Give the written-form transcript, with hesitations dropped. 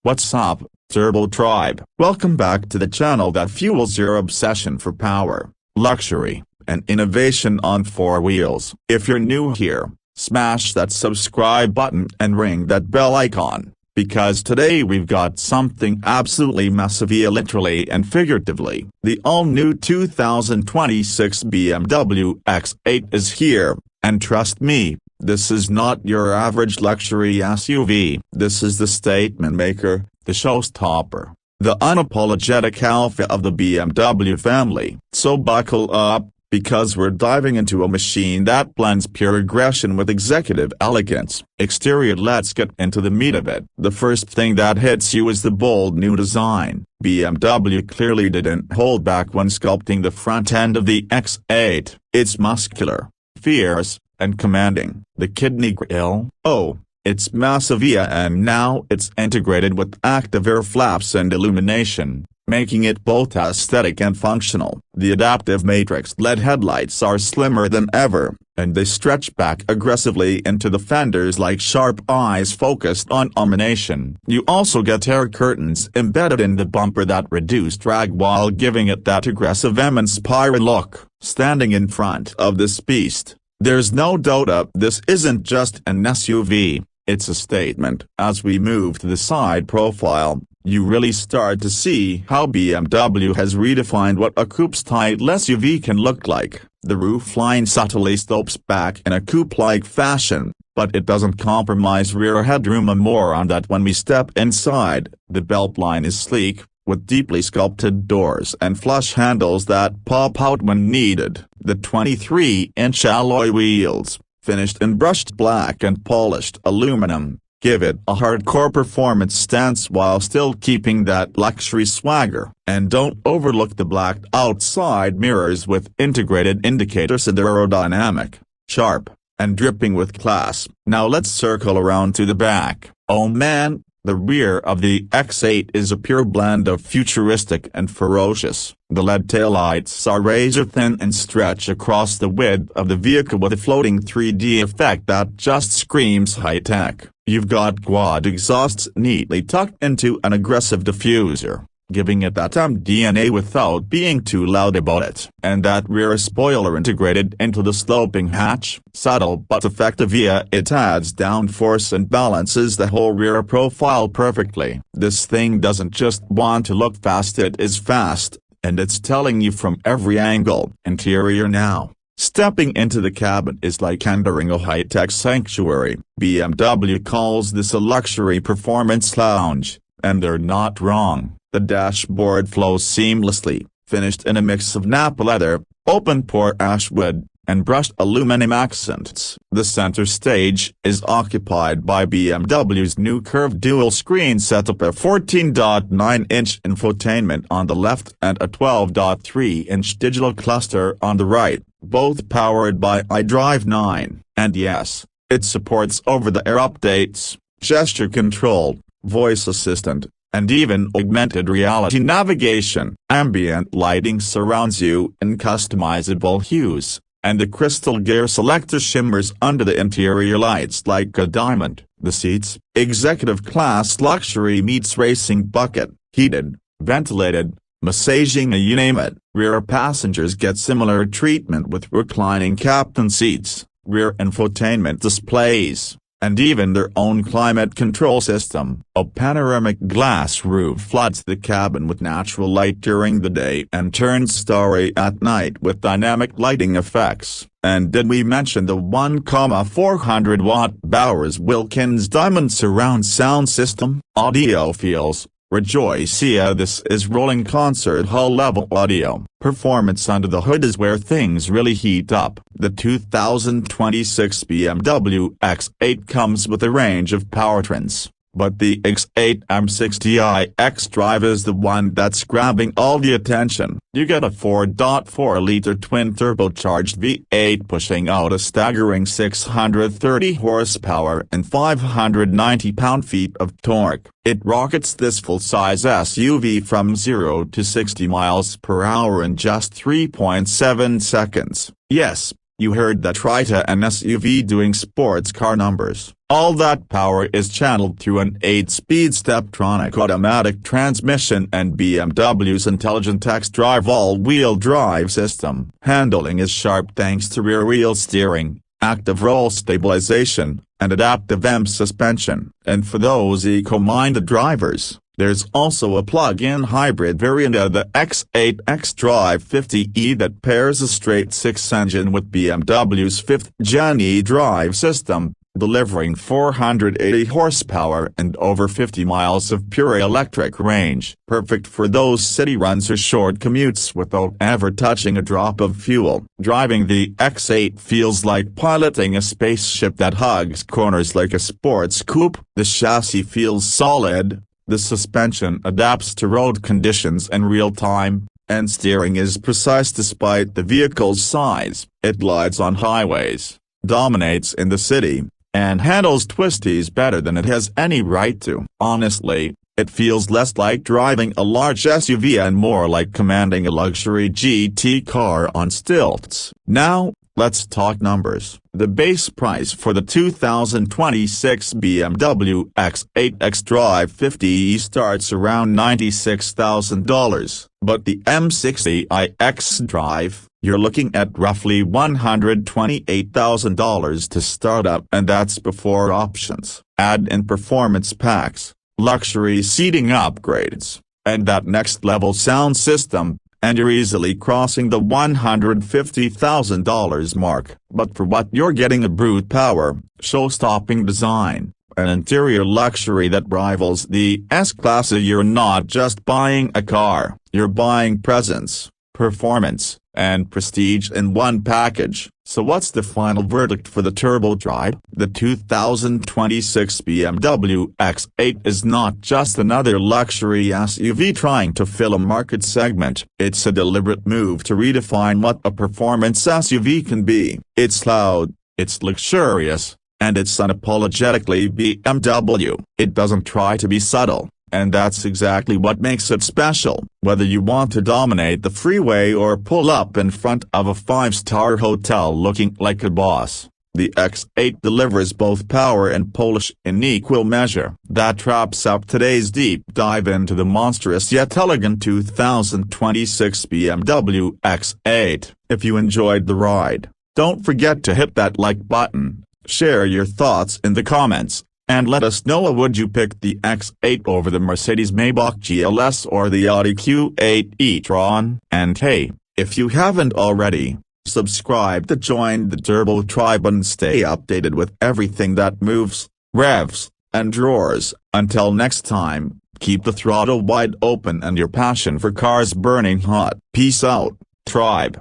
What's up, Turbo Tribe? Welcome back to the channel that fuels your obsession for power, luxury, and innovation on four wheels. If you're new here, smash that subscribe button and ring that bell icon, because today we've got something absolutely massive, literally and figuratively. The all-new 2026 BMW X8 is here, and trust me, this is not your average luxury SUV. This is the statement maker, the showstopper, the unapologetic alpha of the BMW family. So buckle up, because we're diving into a machine that blends pure aggression with executive elegance. Exterior: let's get into the meat of it. The first thing that hits you is the bold new design. BMW clearly didn't hold back when sculpting the front end of the X8. It's muscular, fierce, and commanding. The kidney grille, oh, it's massive, and now it's integrated with active air flaps and illumination, making it both aesthetic and functional. The adaptive matrix LED headlights are slimmer than ever, and they stretch back aggressively into the fenders like sharp eyes focused on illumination. You also get air curtains embedded in the bumper that reduce drag while giving it that aggressive M-inspired look. Standing in front of this beast, there's no doubt this isn't just an SUV, it's a statement. As we move to the side profile, you really start to see how BMW has redefined what a coupe-style SUV can look like. The roofline subtly slopes back in a coupe-like fashion, but it doesn't compromise rear headroom. More on that when we step inside. The beltline is sleek, with deeply sculpted doors and flush handles that pop out when needed. The 23-inch alloy wheels, finished in brushed black and polished aluminum, give it a hardcore performance stance while still keeping that luxury swagger. And don't overlook the blacked outside mirrors with integrated indicators, and they're aerodynamic, sharp, and dripping with class. Now let's circle around to the back. Oh man, the rear of the X8 is a pure blend of futuristic and ferocious. The LED taillights are razor-thin and stretch across the width of the vehicle with a floating 3D effect that just screams high-tech. You've got quad exhausts neatly tucked into an aggressive diffuser, giving it that DNA without being too loud about it. And that rear spoiler integrated into the sloping hatch, subtle but effective, it adds downforce and balances the whole rear profile perfectly. This thing doesn't just want to look fast, it is fast, and it's telling you from every angle. Interior now. Stepping into the cabin is like entering a high-tech sanctuary. BMW calls this a luxury performance lounge, and they're not wrong. The dashboard flows seamlessly, finished in a mix of Napa leather, open-pore ashwood, and brushed aluminum accents. The center stage is occupied by BMW's new curved dual-screen setup, a 14.9-inch infotainment on the left and a 12.3-inch digital cluster on the right, both powered by iDrive 9. And yes, it supports over-the-air updates, gesture control, voice assistant, and even augmented reality navigation. Ambient lighting surrounds you in customizable hues, and the crystal gear selector shimmers under the interior lights like a diamond. The seats, executive class luxury meets racing bucket, heated, ventilated, massaging, you name it. Rear passengers get similar treatment with reclining captain seats, rear infotainment displays, and even their own climate control system. A panoramic glass roof floods the cabin with natural light during the day and turns starry at night with dynamic lighting effects. And did we mention the 1,400-watt Bowers Wilkins Diamond surround sound system? Audiophiles, rejoice! This is rolling concert hall level audio. Performance under the hood is where things really heat up. The 2026 BMW X8 comes with a range of powertrains, but the X8 M60i xDrive is the one that's grabbing all the attention. You get a 4.4-liter twin-turbocharged V8 pushing out a staggering 630 horsepower and 590 pound-feet of torque. It rockets this full-size SUV from 0 to 60 miles per hour in just 3.7 seconds. Yes, You heard that right, an SUV doing sports car numbers. All that power is channeled through an 8-speed Steptronic automatic transmission and BMW's intelligent xDrive all-wheel drive system. Handling is sharp thanks to rear-wheel steering, active roll stabilization, and adaptive M suspension. And for those eco-minded drivers, there's also a plug-in hybrid variant of the X8 xDrive 50e that pairs a straight-six engine with BMW's 5th-gen eDrive system, delivering 480 horsepower and over 50 miles of pure electric range. Perfect for those city runs or short commutes without ever touching a drop of fuel. Driving the X8 feels like piloting a spaceship that hugs corners like a sports coupe. The chassis feels solid, the suspension adapts to road conditions and real time, and steering is precise despite the vehicle's size. It glides on highways, dominates in the city, and handles twisties better than it has any right to. Honestly, it feels less like driving a large SUV and more like commanding a luxury GT car on stilts. Now, let's talk numbers. The base price for the 2026 BMW X8 xDrive 50e starts around $96,000, but the M60i xDrive, you're looking at roughly $128,000 to start up, and that's before options. Add in performance packs, luxury seating upgrades, and that next-level sound system, and you're easily crossing the $150,000 mark. But for what you're getting: a brute power, show-stopping design, an interior luxury that rivals the S-Class. You're not just buying a car, you're buying presence, performance, and prestige in one package. So what's the final verdict for the turbocharged? The 2026 BMW X8 is not just another luxury SUV trying to fill a market segment. It's a deliberate move to redefine what a performance SUV can be. It's loud, it's luxurious, and it's unapologetically BMW. It doesn't try to be subtle, and that's exactly what makes it special. Whether you want to dominate the freeway or pull up in front of a 5-star hotel looking like a boss, the X8 delivers both power and polish in equal measure. That wraps up today's deep dive into the monstrous yet elegant 2026 BMW X8. If you enjoyed the ride, don't forget to hit that like button, share your thoughts in the comments, and let us know, would you pick the X8 over the Mercedes-Maybach GLS or the Audi Q8 e-tron? And hey, if you haven't already, subscribe to join the Turbo Tribe and stay updated with everything that moves, revs, and roars. Until next time, keep the throttle wide open and your passion for cars burning hot. Peace out, Tribe.